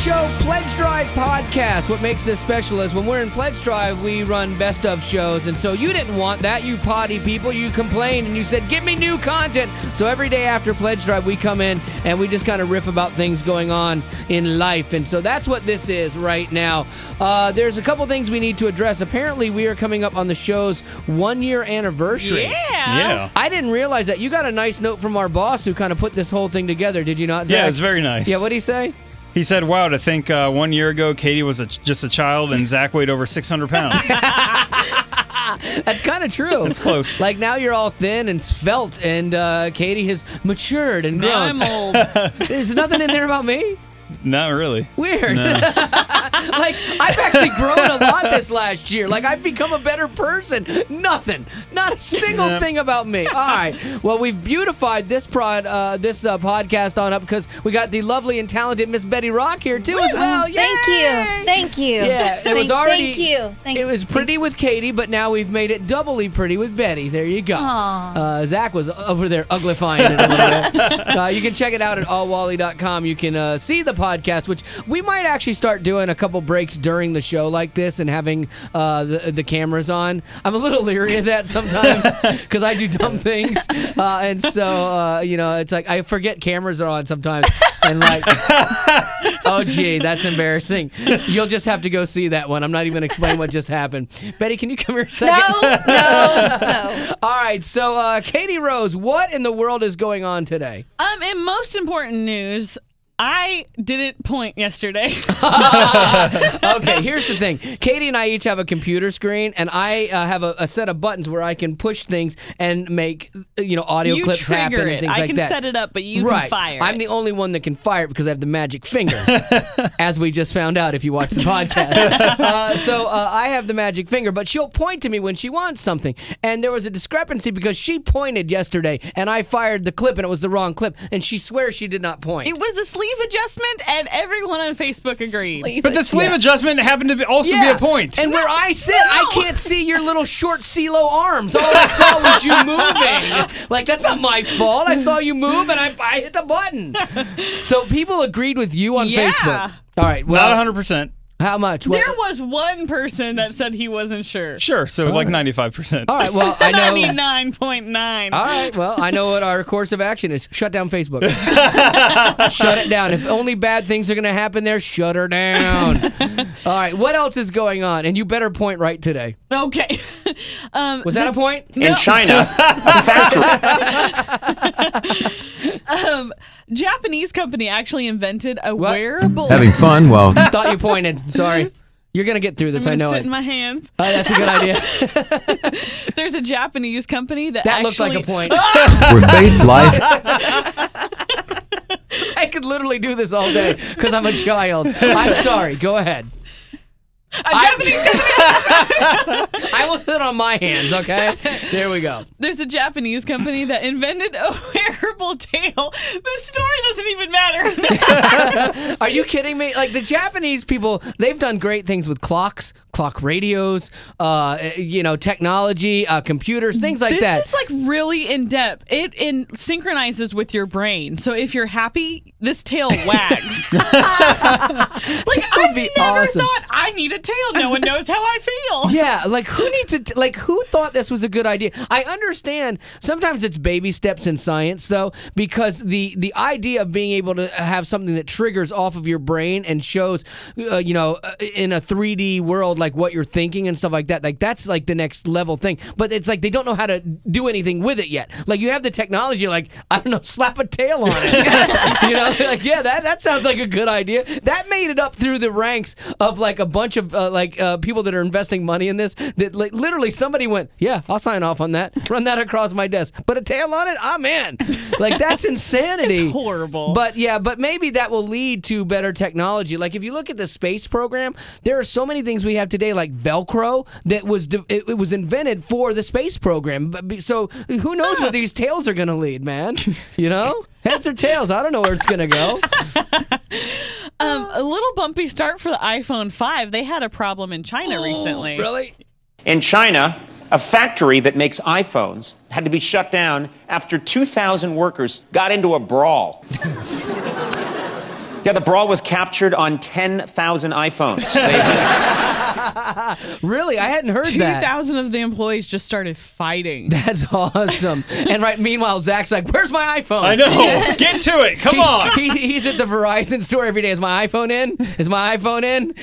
show, Pledge Drive Podcast. What makes this special is when we're in Pledge Drive, we run best of shows. And so you didn't want that, you potty people. You complained and you said, give me new content. So every day after Pledge Drive, we come in and we just kind of riff about things going on in life. And so that's what this is right now. There's a couple things we need to address. Apparently, we are coming up on the show's 1-year anniversary. Yeah. I didn't realize that. You got a nice note from our boss who kind of put this whole thing together, did you not, Zach? Yeah, it's very nice. Yeah, what'd he say? He said, wow, to think 1 year ago, Katie was just a child and Zach weighed over 600 pounds. That's kind of true. It's close. Like, now you're all thin and svelte, and Katie has matured and grown. Now I'm old. There's nothing in there about me? Not really. Weird. No. Like, I've actually grown a lot this last year. Like, I've become a better person. Nothing. Not a single thing about me. All right. Well, we've beautified this podcast on up because we got the lovely and talented Miss Betty Rock here, too, as well. Yay! Thank you. Yeah, it was already... Thank you. It was pretty with Katie, but now we've made it doubly pretty with Betty. There you go. Zach was over there uglifying it a little bit. You can check it out at allwally.com. You can see the podcast, which we might actually start doing a couple breaks during the show like this and having the cameras on. I'm a little leery of that sometimes because I do dumb things. And so, it's like I forget cameras are on sometimes. And like, oh, gee, that's embarrassing. You'll just have to go see that one. I'm not even going to explain what just happened. Betty, can you come here a second? No. All right, so Katie Rose, what in the world is going on today? In most important news, I didn't point yesterday. Okay, here's the thing. Katie and I each have a computer screen, and I have a set of buttons where I can push things and make audio clips happen and things like that. I can set it up, but you can fire it. I'm the only one that can fire it because I have the magic finger, as we just found out if you watch the podcast. So I have the magic finger, but she'll point to me when she wants something. And there was a discrepancy because she pointed yesterday, and I fired the clip, and it was the wrong clip, and she swears she did not point. It was a sleeve adjustment, and everyone on Facebook agreed. But the sleeve adjustment happened to also be a point. And where I sit, I can't see your little short CeeLo arms. All I saw was you moving. Like, that's not my fault. I saw you move, and I hit the button. So people agreed with you on Facebook. All right. Well, not 100%. How much? There was one person that said he wasn't sure. Sure, so like 95%. All right, well, I know. 99.9. All right, well, I know what our course of action is. Shut down Facebook. Shut it down. If only bad things are going to happen there, shut her down. All right, what else is going on? And you better point right today. Okay. Was that a point? In China, a factory. Japanese company actually invented a wearable... Having fun? Well... Thought you pointed. Sorry. You're going to get through this, I know sit it. in my hands. That's a good idea. There's a Japanese company that looks like a point. With faith, life... I could literally do this all day because I'm a child. I'm sorry. Go ahead. Japanese company. I will sit on my hands, okay? There we go. There's a Japanese company that invented a wearable tail. The story doesn't even matter. Are you kidding me? Like, the Japanese people, they've done great things with clocks, clock radios, technology, computers, things like that. This is like really in depth. It synchronizes with your brain. So if you're happy, this tail wags. Like, I never thought I need a tail. No one knows how I feel. Yeah, like who needs it? Like, who thought this was a good idea? I understand sometimes it's baby steps in science, though, because the idea of being able to have something that triggers off of your brain and shows, in a 3D world, like what you're thinking and stuff like that. Like, that's like the next level thing. But it's like they don't know how to do anything with it yet. Like, you have the technology, like, I don't know, slap a tail on it. Like, yeah, that sounds like a good idea. That made it up through the ranks of like a bunch of people that are investing money in this. That like literally somebody went, yeah, I'll sign off on that. Run that across my desk. Put a tail on it. I'm in. Like, that's insanity. It's horrible. But yeah, but maybe that will lead to better technology. Like, if you look at the space program, there are so many things we have today, like Velcro, that it was invented for the space program. So who knows where these tails are going to lead, man? Heads or tails? I don't know where it's going to go. A little bumpy start for the iPhone 5. They had a problem in China recently. Really? In China, a factory that makes iPhones had to be shut down after 2,000 workers got into a brawl. Yeah, the brawl was captured on 10,000 iPhones. Really? I hadn't heard that. 2,000 of the employees just started fighting. That's awesome. And meanwhile, Zach's like, "Where's my iPhone?" I know. Get to it. Come on. He's at the Verizon store every day. Is my iPhone in? Is my iPhone in?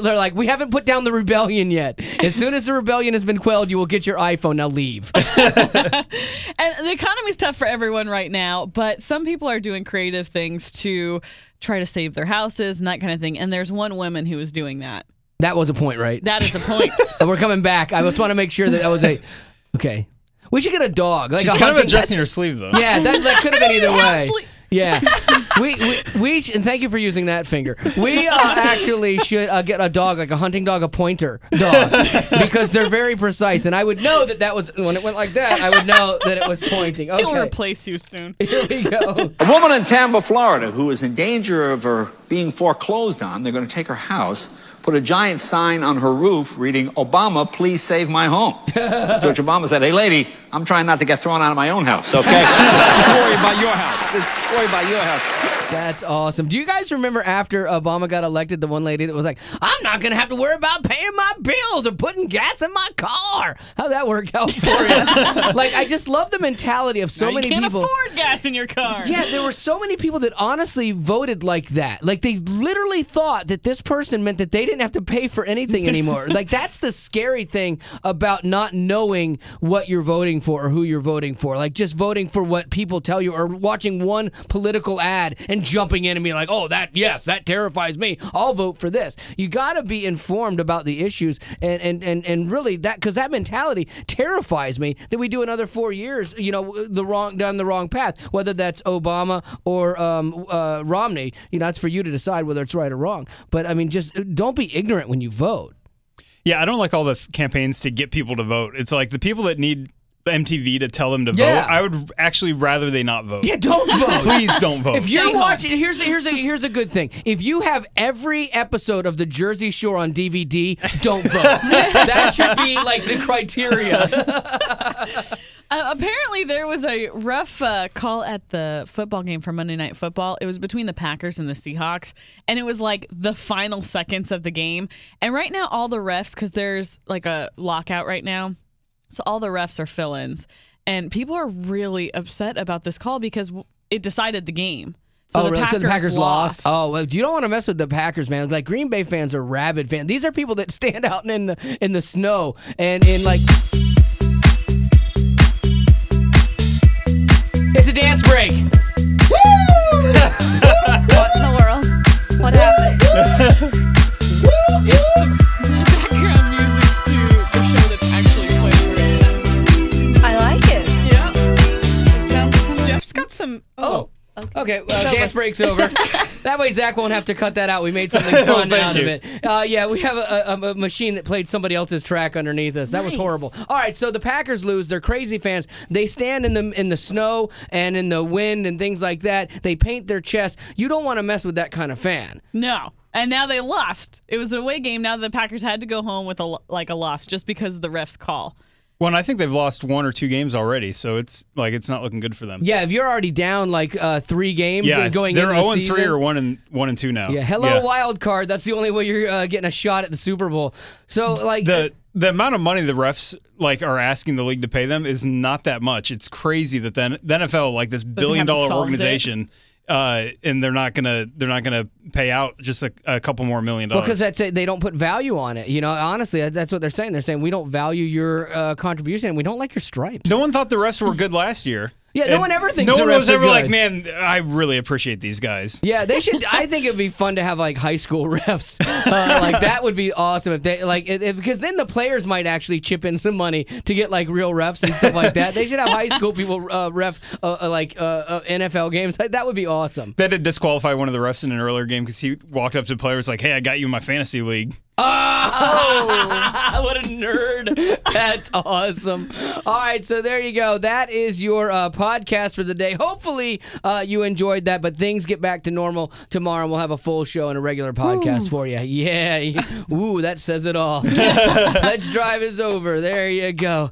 They're like, "We haven't put down the rebellion yet. As soon as the rebellion has been quelled, you will get your iPhone. Now leave." And the economy's tough for everyone right now, but some people are doing creative things to try to save their houses and that kind of thing. And there's one woman who is doing that. That was a point, right? That is a point. We're coming back. I just want to make sure that was a... Okay. We should get a dog. Like She's kind of adjusting her sleeve, though. Yeah, that could have been either way. Yeah. And thank you for using that finger. We actually should get a dog, like a hunting dog, a pointer dog, because they're very precise. And I would know that was, when it went like that, I would know that it was pointing. Okay. He'll replace you soon. Here we go. A woman in Tampa, Florida, who is in danger of her being foreclosed on, they're going to take her house, put a giant sign on her roof reading, "Obama, please save my home." To which Obama said, "Hey, lady, I'm trying not to get thrown out of my own house, okay? Just worry about your house. Just worry about your house." That's awesome. Do you guys remember after Obama got elected, the one lady that was like, "I'm not going to have to worry about paying my bills or putting gas in my car"? How'd that work out for you? Like, I just love the mentality of so many people. You can't afford gas in your car. Yeah, there were so many people that honestly voted like that. Like, they literally thought that this person meant that they didn't have to pay for anything anymore. Like, that's the scary thing about not knowing what you're voting for or who you're voting for. Like, just voting for what people tell you or watching one political ad and jumping in and being like, "Oh, that terrifies me. I'll vote for this." You got to be informed about the issues and really that, because that mentality terrifies me that we do another 4 years, down the wrong path, whether that's Obama or Romney. That's for you to decide whether it's right or wrong. But I mean, just don't be ignorant when you vote. Yeah, I don't like all the campaigns to get people to vote. It's like the people that need MTV to tell them to vote. I would actually rather they not vote. Yeah, don't vote. Please don't vote. If you're watching, here's a good thing. If you have every episode of the Jersey Shore on DVD, don't vote. That should be like the criteria. Apparently, there was a rough call at the football game for Monday Night Football. It was between the Packers and the Seahawks, and it was like the final seconds of the game. And right now, all the refs, because there's like a lockout right now, so all the refs are fill-ins. And people are really upset about this call because it decided the game. So so the Packers lost. Oh, well, you don't want to mess with the Packers, man. Like, Green Bay fans are rabid fans. These are people that stand out in the snow and in like... It's a dance break. Woo! What in the world? What happened? It's the background music to the show that's actually playing. I like it. Yeah. Sounds kind of... Jeff's got some... Oh. Okay, dance break's over. That way Zach won't have to cut that out. We made something fun out of it. Yeah, we have a machine that played somebody else's track underneath us. That was horrible. All right, so the Packers lose. They're crazy fans. They stand in the snow and in the wind and things like that. They paint their chest. You don't want to mess with that kind of fan. No. And now they lost. It was an away game. Now the Packers had to go home with a loss just because of the ref's call. Well, and I think they've lost 1 or 2 games already, so it's not looking good for them. Yeah, if you're already down like 3 games going they're into the season. They're 0-3 or 1-2 now. Yeah, hello wild card. That's the only way you're getting a shot at the Super Bowl. So like the amount of money the refs are asking the league to pay them is not that much. It's crazy that the NFL, like this $1 billion organization. And they're not gonna pay out just a couple more $1 million. Well, because that's it. They don't put value on it. Honestly, that's what they're saying. They're saying we don't value your contribution, and we don't like your stripes. No one thought the refs were good last year. Yeah, no one ever thinks no the one refs was are ever good. like, man, I really appreciate these guys. Yeah, they should. I think it'd be fun to have like high school refs. Like that would be awesome if they because then the players might actually chip in some money to get like real refs and stuff like that. They should have high school people ref NFL games. That would be awesome. That did disqualify one of the refs in an earlier game because he walked up to players like, "Hey, I got you in my fantasy league." Oh, what a nerd. That's awesome. All right, so there you go. That is your podcast for the day. Hopefully you enjoyed that, but things get back to normal tomorrow. We'll have a full show and a regular podcast for you. Yeah. Ooh, that says it all. Let's Drive is over. There you go.